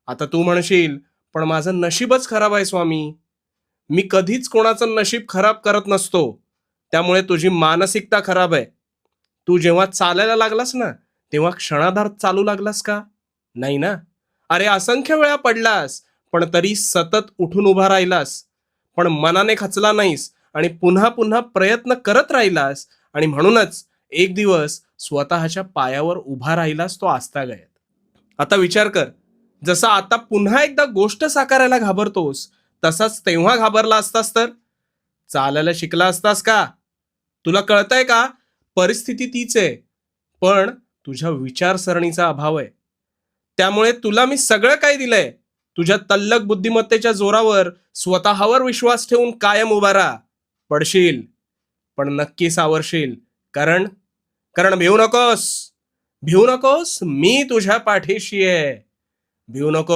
आता तू म्हणशील, पण माझं नशीबच खराब आहे स्वामी. मी कधीच कोणाचं नशीब खराब करत नसतो. त्यामुळे तुझी मानसिकता खराब आहे. तू जेव्हा चालायला लागलास ना, तेव्हा क्षणार्धात चालू लागलास का? नाही ना? अरे असंख्य वेळा पडलास, पण तरी सतत उठून उभा राहिलास. पण मनाने खचला नाहीस आणि पुन्हा पुन्हा प्रयत्न करत राहिलास आणि म्हणूनच एक दिवस स्वतःच्या पायावर उभा राहिलास तो आजतागायत. आता विचार कर, जसं आता पुन्हा एकदा गोष्ट साकारायला घाबरतोस, तसाच तेव्हा घाबरला असतास तर चालायला शिकला असतास का? तुला कळतंय का? परिस्थिती तीच आहे, पण तुझ्या विचारसरणीचा अभाव आहे. त्यामुळे तुला मी सगळं काही दिलंय. तुझ्या तल्लक बुद्धिमत्तेच्या जोरावर स्वतःवर विश्वास ठेवून कायम उभा राहा. पडशील, पण नक्की सावरशील. कारण कारण भिवू नकोस. भिवू नकोस, मी तुझ्या पाठीशी आहे. भिवू नको.